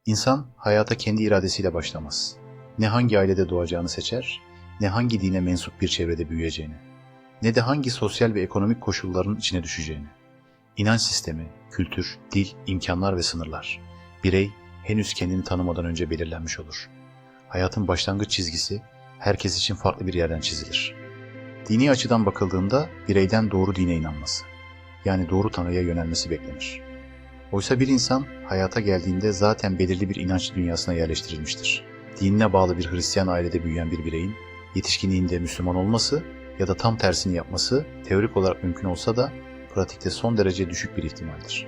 İnsan hayata kendi iradesiyle başlamaz. Ne hangi ailede doğacağını seçer, ne hangi dine mensup bir çevrede büyüyeceğini, ne de hangi sosyal ve ekonomik koşulların içine düşeceğini. İnanç sistemi, kültür, dil, imkanlar ve sınırlar. Birey henüz kendini tanımadan önce belirlenmiş olur. Hayatın başlangıç çizgisi herkes için farklı bir yerden çizilir. Dini açıdan bakıldığında bireyden doğru dine inanması, yani doğru Tanrı'ya yönelmesi beklenir. Oysa bir insan hayata geldiğinde zaten belirli bir inanç dünyasına yerleştirilmiştir. Dinine bağlı bir Hristiyan ailede büyüyen bir bireyin yetişkinliğinde Müslüman olması ya da tam tersini yapması teorik olarak mümkün olsa da pratikte son derece düşük bir ihtimaldir.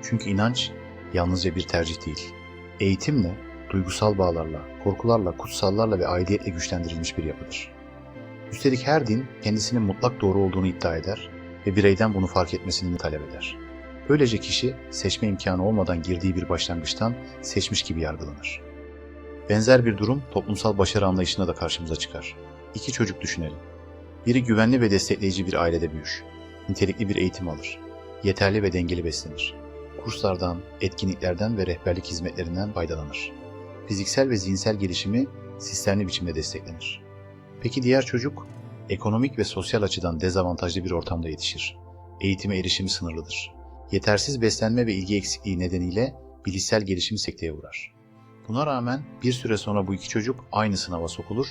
Çünkü inanç yalnızca bir tercih değil. Eğitimle, duygusal bağlarla, korkularla, kutsallarla ve aidiyetle güçlendirilmiş bir yapıdır. Üstelik her din kendisinin mutlak doğru olduğunu iddia eder ve bireyden bunu fark etmesini talep eder. Böylece kişi seçme imkanı olmadan girdiği bir başlangıçtan seçmiş gibi yargılanır. Benzer bir durum toplumsal başarı anlayışında da karşımıza çıkar. İki çocuk düşünelim. Biri güvenli ve destekleyici bir ailede büyür. Nitelikli bir eğitim alır. Yeterli ve dengeli beslenir. Kurslardan, etkinliklerden ve rehberlik hizmetlerinden faydalanır. Fiziksel ve zihinsel gelişimi sistemli biçimde desteklenir. Peki diğer çocuk, ekonomik ve sosyal açıdan dezavantajlı bir ortamda yetişir. Eğitime erişimi sınırlıdır. Yetersiz beslenme ve ilgi eksikliği nedeniyle bilişsel gelişimi sekteye uğrar. Buna rağmen bir süre sonra bu iki çocuk aynı sınava sokulur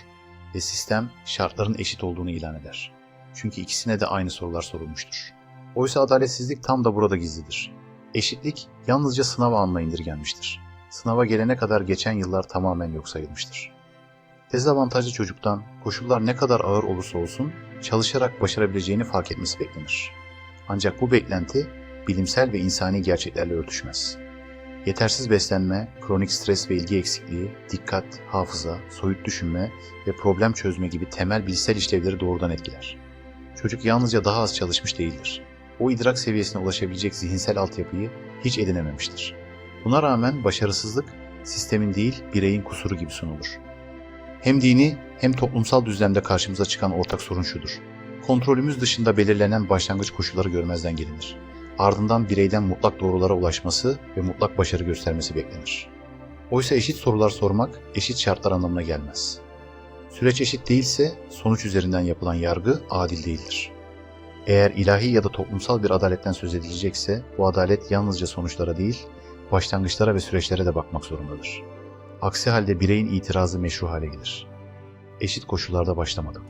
ve sistem şartların eşit olduğunu ilan eder. Çünkü ikisine de aynı sorular sorulmuştur. Oysa adaletsizlik tam da burada gizlidir. Eşitlik yalnızca sınav anına indirgenmiştir. Sınava gelene kadar geçen yıllar tamamen yok sayılmıştır. Dezavantajlı çocuktan koşullar ne kadar ağır olursa olsun çalışarak başarabileceğini fark etmesi beklenir. Ancak bu beklenti bilimsel ve insani gerçeklerle örtüşmez. Yetersiz beslenme, kronik stres ve ilgi eksikliği, dikkat, hafıza, soyut düşünme ve problem çözme gibi temel bilişsel işlevleri doğrudan etkiler. Çocuk yalnızca daha az çalışmış değildir. O idrak seviyesine ulaşabilecek zihinsel altyapıyı hiç edinememiştir. Buna rağmen başarısızlık sistemin değil bireyin kusuru gibi sunulur. Hem dini hem toplumsal düzlemde karşımıza çıkan ortak sorun şudur. Kontrolümüz dışında belirlenen başlangıç koşulları görmezden gelinir. Ardından bireyden mutlak doğrulara ulaşması ve mutlak başarı göstermesi beklenir. Oysa eşit sorular sormak eşit şartlar anlamına gelmez. Süreç eşit değilse sonuç üzerinden yapılan yargı adil değildir. Eğer ilahi ya da toplumsal bir adaletten söz edilecekse bu adalet yalnızca sonuçlara değil, başlangıçlara ve süreçlere de bakmak zorundadır. Aksi halde bireyin itirazı meşru hale gelir. Eşit koşullarda başlamadım.